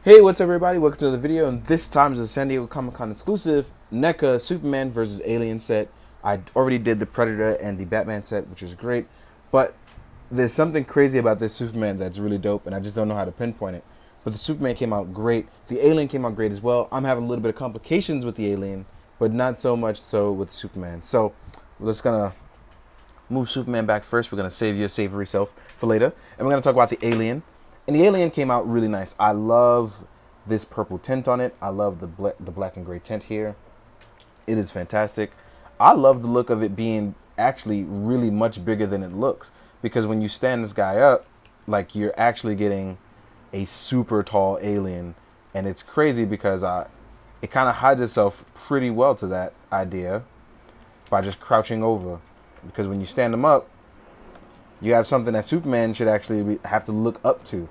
Hey, what's up everybody? Welcome to another video, and this time is a San Diego Comic-Con exclusive NECA Superman versus Alien set. I already did the Predator and the Batman set, which is great, but there's something crazy about this Superman that's really dope, and I just don't know how to pinpoint it. But the Superman came out great. The Alien came out great as well. I'm having a little bit of complications with the Alien, but not so much so with Superman. So we're just gonna move Superman back first. We're gonna save your savory self for later, and we're gonna talk about the Alien. And the Alien came out really nice. I love this purple tint on it. I love the black and gray tint here. It is fantastic. I love the look of it being actually really much bigger than it looks, because when you stand this guy up, like, you're actually getting a super tall alien, and it's crazy because it kind of hides itself pretty well to that idea by just crouching over, because when you stand him up, you have something that Superman should actually have to look up to.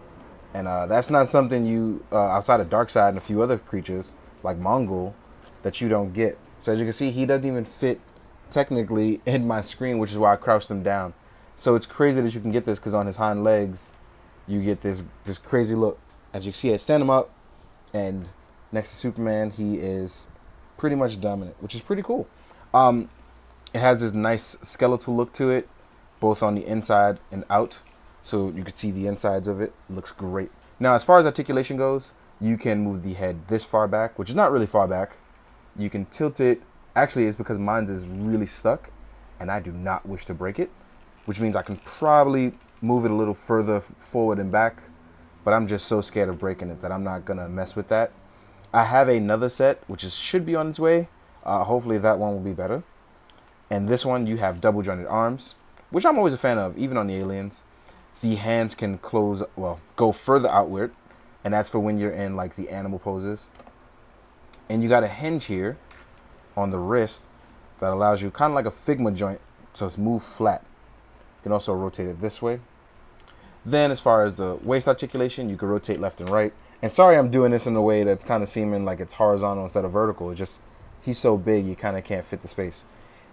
And that's not something you, outside of Darkseid and a few other creatures, like Mongol, that you don't get. So as you can see, he doesn't even fit, technically, in my screen, which is why I crouched him down. So it's crazy that you can get this, because on his hind legs, you get this crazy look. As you see, I stand him up, and next to Superman, he is pretty much dominant, which is pretty cool. It has this nice skeletal look to it, both on the inside and out. So you can see the insides of it. It looks great. Now, as far as articulation goes, you can move the head this far back, which is not really far back. You can tilt it. Actually, it's because mine is really stuck, and I do not wish to break it, which means I can probably move it a little further forward and back, but I'm just so scared of breaking it that I'm not going to mess with that. I have another set, which should be on its way. Hopefully that one will be better. And this one, you have double jointed arms, which I'm always a fan of, even on the aliens. The hands can close, well, go further outward, and that's for when you're in like the animal poses. And you got a hinge here on the wrist that allows you, kind of like a Figma joint, to move flat. You can also rotate it this way. Then as far as the waist articulation, you can rotate left and right. And sorry I'm doing this in a way that's kind of seeming like it's horizontal instead of vertical. It's just, he's so big, you kind of can't fit the space.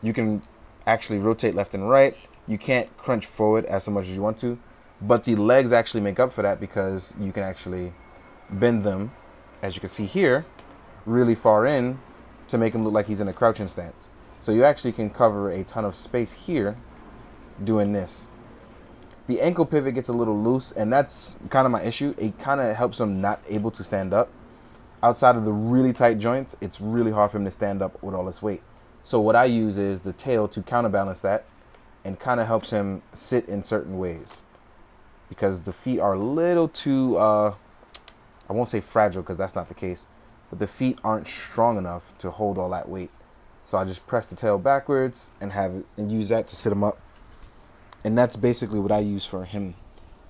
You can actually rotate left and right. You can't crunch forward as much as you want to, but the legs actually make up for that, because you can actually bend them, as you can see here, really far in to make him look like he's in a crouching stance. So you actually can cover a ton of space here doing this. The ankle pivot gets a little loose, and that's kind of my issue. It kind of helps him not able to stand up. Outside of the really tight joints, it's really hard for him to stand up with all this weight. So what I use is the tail to counterbalance that, and kind of helps him sit in certain ways, because the feet are a little too, I won't say fragile, because that's not the case, but the feet aren't strong enough to hold all that weight. So I just press the tail backwards and use that to sit him up. And that's basically what I use for him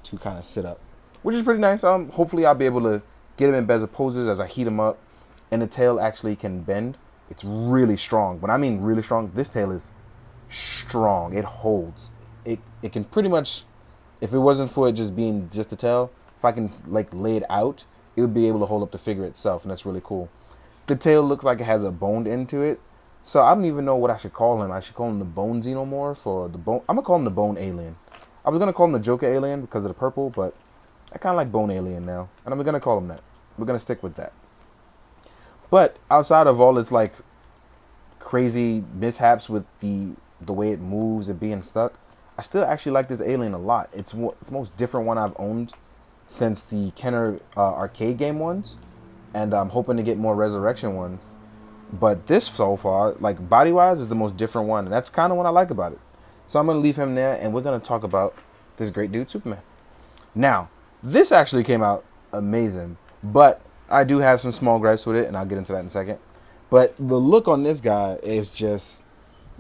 to kind of sit up, which is pretty nice. Hopefully I'll be able to get him in better poses as I heat him up. And the tail actually can bend. It's really strong. When I mean really strong, this tail is strong. It holds. It can pretty much, if it wasn't for it just being just a tail, if I can like lay it out, it would be able to hold up the figure itself, and that's really cool. The tail looks like it has a boned end to it, so I don't even know what I should call him. I should call him the Bone Xenomorph, or the Bone. I'm gonna call him the Bone Alien. I was gonna call him the Joker Alien because of the purple, but I kind of like Bone Alien now, and I'm gonna call him that. We're gonna stick with that. But outside of all its like crazy mishaps with the way it moves and being stuck, I still actually like this alien a lot. It's the most different one I've owned since the Kenner arcade game ones, and I'm hoping to get more Resurrection ones. But this so far, like body-wise, is the most different one, and that's kind of what I like about it. So I'm going to leave him there, and we're going to talk about this great dude, Superman. Now, this actually came out amazing, but I do have some small gripes with it, and I'll get into that in a second. But the look on this guy is just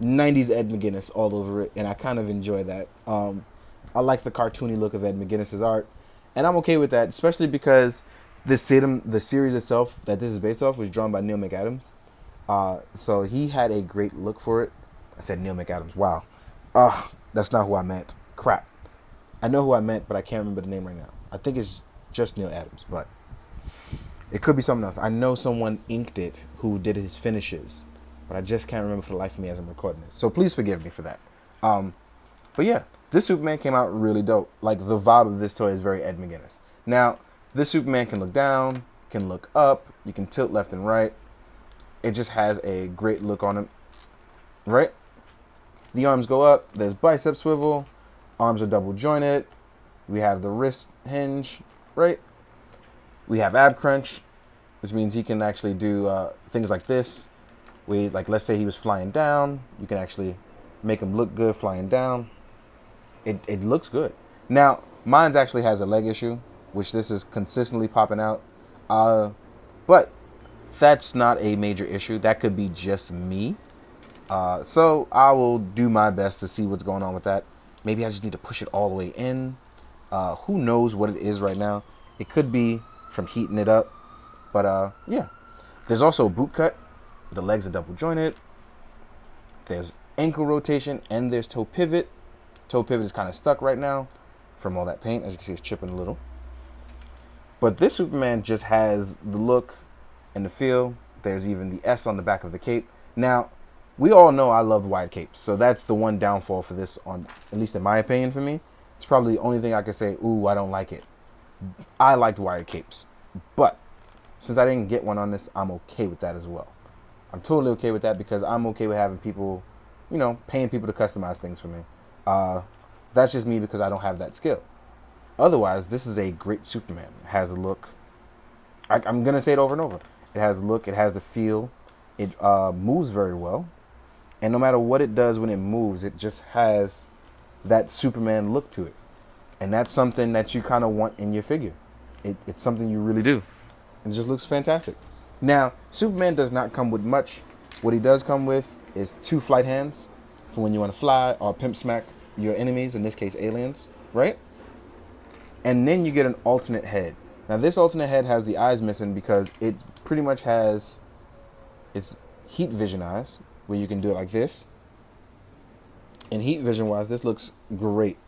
90s Ed McGuinness all over it, and I kind of enjoy that. I like the cartoony look of Ed McGuinness's art, and I'm okay with that, especially because the series itself that this is based off was drawn by Neil McAdams. So he had a great look for it. I said Neil McAdams. Wow. That's not who I meant. Crap. I know who I meant, but I can't remember the name right now. I think it's just Neil Adams, but it could be someone else. I know someone inked it who did his finishes, but I just can't remember for the life of me as I'm recording this. So please forgive me for that. But yeah, this Superman came out really dope. Like, the vibe of this toy is very Ed McGuinness. Now, this Superman can look down, can look up, you can tilt left and right. It just has a great look on him, right? The arms go up, there's bicep swivel, arms are double jointed. We have the wrist hinge, right? We have ab crunch, which means he can actually do things like this. Let's say he was flying down, you can actually make him look good flying down. It looks good. Now, mine's actually has a leg issue, which this is consistently popping out. But that's not a major issue. That could be just me. So I will do my best to see what's going on with that. Maybe I just need to push it all the way in. Who knows what it is right now. It could be from heating it up. But yeah. There's also a boot cut. The legs are double jointed. There's ankle rotation and there's toe pivot. Toe pivot is kind of stuck right now from all that paint. As you can see, it's chipping a little. But this Superman just has the look and the feel. There's even the S on the back of the cape. Now, we all know I love wide capes. So that's the one downfall for this, on at least in my opinion for me. It's probably the only thing I could say, ooh, I don't like it. I liked wide capes. But since I didn't get one on this, I'm okay with that as well. I'm totally okay with that because I'm okay with having people, paying people to customize things for me. That's just me because I don't have that skill. Otherwise, this is a great Superman. It has a look. I'm going to say it over and over. It has the look. It has the feel. It moves very well. And no matter what it does when it moves, it just has that Superman look to it. And that's something that you kind of want in your figure. It's something you really do. It just looks fantastic. Now, Superman does not come with much. What he does come with is 2 flight hands for when you want to fly or pimp smack your enemies, in this case aliens, right? And then you get an alternate head. Now, this alternate head has the eyes missing because it pretty much has its heat vision eyes, where you can do it like this. And heat vision wise, this looks great.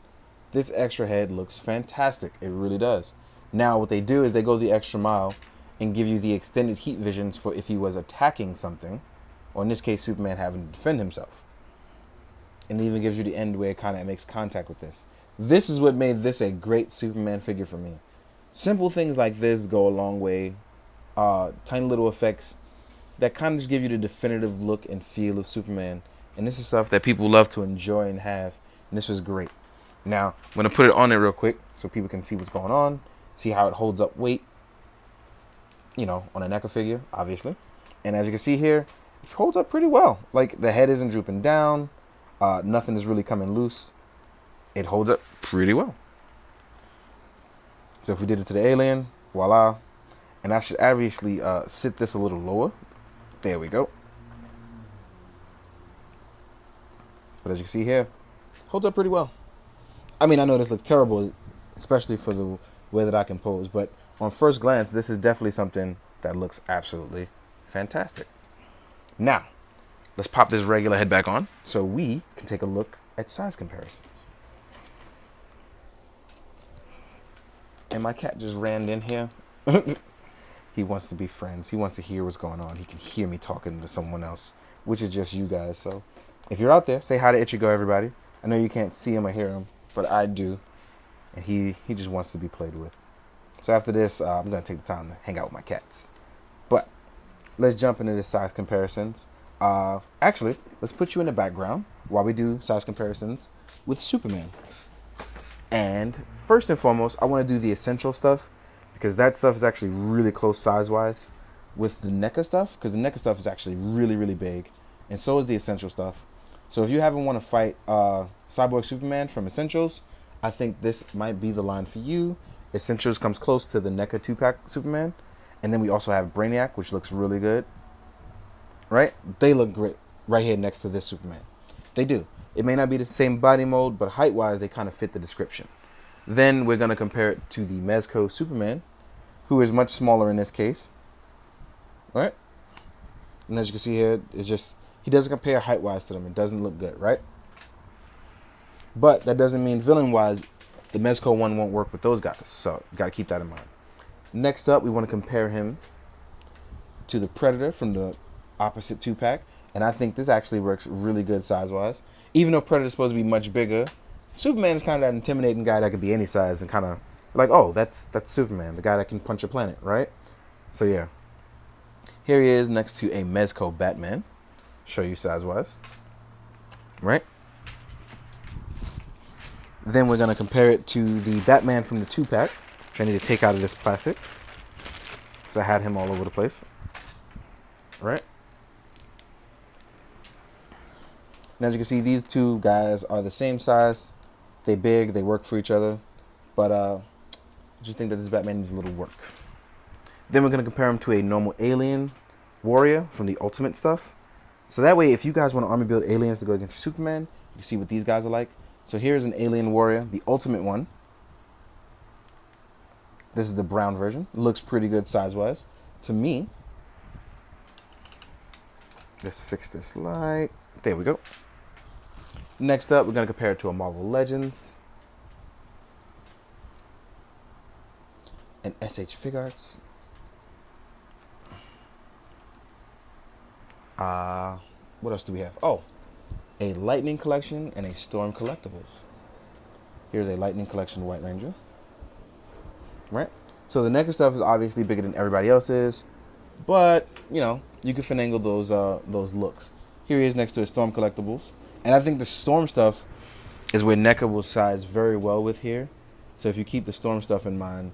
This extra head looks fantastic. It really does. Now, what they do is they go the extra mile and give you the extended heat visions for if he was attacking something, or in this case, Superman having to defend himself. And it even gives you the end where it kind of makes contact with this. This is what made this a great Superman figure for me. Simple things like this go a long way. Tiny little effects that kind of just give you the definitive look and feel of Superman. And this is stuff that people love to enjoy and have. And this was great. Now, I'm going to put it on there real quick so people can see what's going on. See how it holds up weight. On a NECA figure, obviously. And as you can see here, it holds up pretty well. Like, the head isn't drooping down. Nothing is really coming loose. It holds up pretty well. So if we did it to the alien, voila. And I should obviously sit this a little lower. There we go. But as you can see here, holds up pretty well. I mean, I know this looks terrible, especially for the way that I can pose. But on first glance, this is definitely something that looks absolutely fantastic. Now, let's pop this regular head back on so we can take a look at size comparisons. And my cat just ran in here. He wants to be friends. He wants to hear what's going on. He can hear me talking to someone else, which is just you guys. So if you're out there, say hi to Ichigo, everybody. I know you can't see him or hear him, but I do. And he just wants to be played with. So after this, I'm going to take the time to hang out with my cats. But let's jump into the size comparisons. Actually, let's put you in the background while we do size comparisons with Superman. And first and foremost, I want to do the essential stuff because that stuff is actually really close size-wise with the NECA stuff, because the NECA stuff is actually really, really big. And so is the essential stuff. So if you haven't want to fight Cyborg Superman from Essentials, I think this might be the line for you. Essentials comes close to the NECA 2-pack Superman. And then we also have Brainiac, which looks really good. Right? They look great right here next to this Superman. They do. It may not be the same body mode, but height-wise, they kind of fit the description. Then we're going to compare it to the Mezco Superman, who is much smaller in this case. Right? And as you can see here, it's just, he doesn't compare height-wise to them. It doesn't look good, right? But that doesn't mean villain-wise, the Mezco one won't work with those guys. So you got to keep that in mind. Next up, we want to compare him to the Predator from the opposite 2-pack. And I think this actually works really good size-wise. Even though Predator's supposed to be much bigger, Superman is kind of that intimidating guy that could be any size and kind of like, oh, that's Superman, the guy that can punch a planet, right? So yeah, here he is next to a Mezco Batman. Show you size-wise, right? Then we're gonna compare it to the Batman from the 2-pack, which I need to take out of this plastic, because I had him all over the place, right? And as you can see, these two guys are the same size. They big, they work for each other, but I just think that this Batman needs a little work. Then we're gonna compare him to a normal alien warrior from the Ultimate stuff. So that way, if you guys want to army build aliens to go against Superman, you can see what these guys are like. So here's an alien warrior, the Ultimate one. This is the brown version. It looks pretty good size-wise to me. Let's fix this light. There we go. Next up, we're going to compare it to a Marvel Legends. An SH Figuarts. What else do we have? Oh, a Lightning Collection and a Storm Collectibles. Here's a Lightning Collection White Ranger. Right? So the NECA stuff is obviously bigger than everybody else's, but, you know, you can finagle those looks. Here he is next to a Storm Collectibles. And I think the Storm stuff is where NECA will size very well with here. So if you keep the Storm stuff in mind,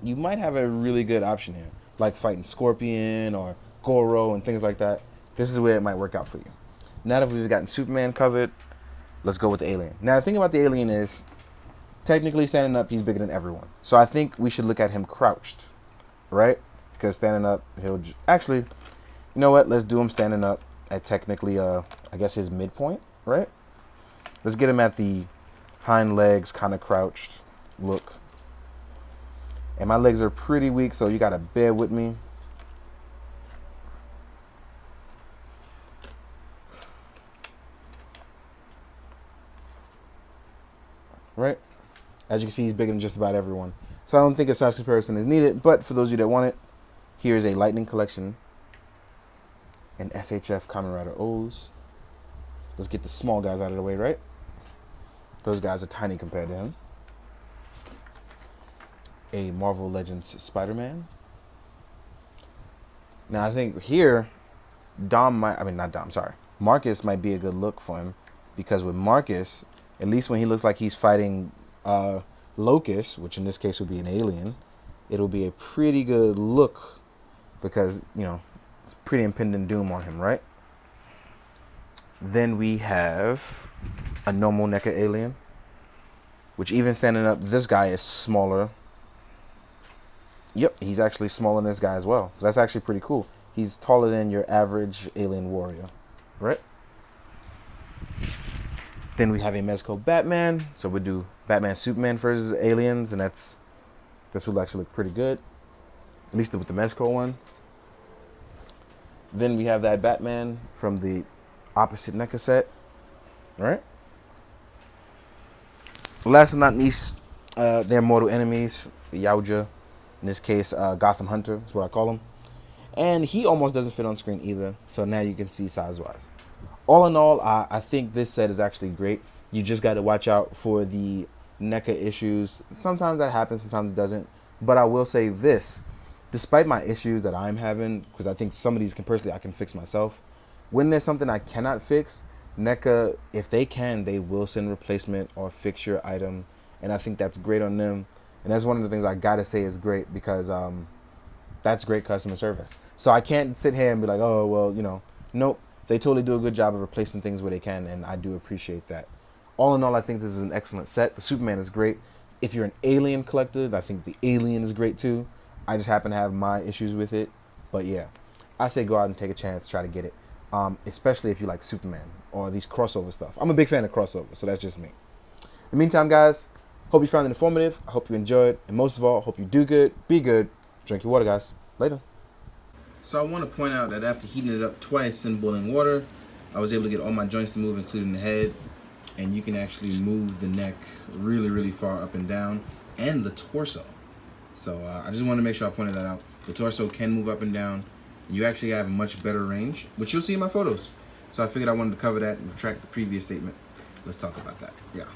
you might have a really good option here, like fighting Scorpion or Goro and things like that. This is where it might work out for you. Now that we've gotten Superman covered, let's go with the alien. Now the thing about the alien is, technically standing up, he's bigger than everyone. So I think we should look at him crouched, right? Because standing up, actually, you know what? Let's do him standing up at technically, I guess his midpoint, right? Let's get him at the hind legs, kind of crouched look. And my legs are pretty weak, so you gotta bear with me. Right? As you can see, he's bigger than just about everyone. So I don't think a size comparison is needed, but for those of you that want it, here's a Lightning Collection and SHF Kamen Rider O's. Let's get the small guys out of the way, right? Those guys are tiny compared to him. A Marvel Legends Spider-Man. Now I think here, Marcus might be a good look for him, because with Marcus, at least when he looks like he's fighting Locust, which in this case would be an alien, it'll be a pretty good look because, you know, it's pretty impending doom on him, right? Then we have a normal NECA alien, which even standing up, this guy is smaller. Yep, he's actually smaller than this guy as well. So that's actually pretty cool. He's taller than your average alien warrior, right? Then we have a Mezco Batman. So we'll do Batman Superman versus aliens, and this will actually look pretty good, at least with the Mezco one. Then we have that Batman from the opposite NECA set, right? Last but not least, their mortal enemies, the Yaoja. In this case, Gotham Hunter is what I call him. And he almost doesn't fit on screen either, so now you can see size-wise. All in all, I think this set is actually great. You just got to watch out for the NECA issues. Sometimes that happens, sometimes it doesn't. But I will say this, despite my issues that I'm having, because I think some of these I can fix myself. When there's something I cannot fix, NECA, if they can, they will send replacement or fix your item. And I think that's great on them. And that's one of the things I gotta say is great, because that's great customer service. So I can't sit here and be like, oh, well, you know, nope. They totally do a good job of replacing things where they can, and I do appreciate that. All in all, I think this is an excellent set. The Superman is great. If you're an alien collector, I think the alien is great too. I just happen to have my issues with it. But yeah, I say go out and take a chance, try to get it. Especially if you like Superman or these crossover stuff. I'm a big fan of crossover, so that's just me. In the meantime, guys, hope you found it informative. I hope you enjoyed. And most of all, hope you do good, be good, drink your water, guys. Later. So I want to point out that after heating it up twice in boiling water, I was able to get all my joints to move, including the head. And you can actually move the neck really, really far up and down, and the torso. So I just want to make sure I pointed that out. The torso can move up and down. And you actually have a much better range, which you'll see in my photos. So I figured I wanted to cover that and retract the previous statement. Let's talk about that. Yeah.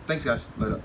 Thanks, guys. Later.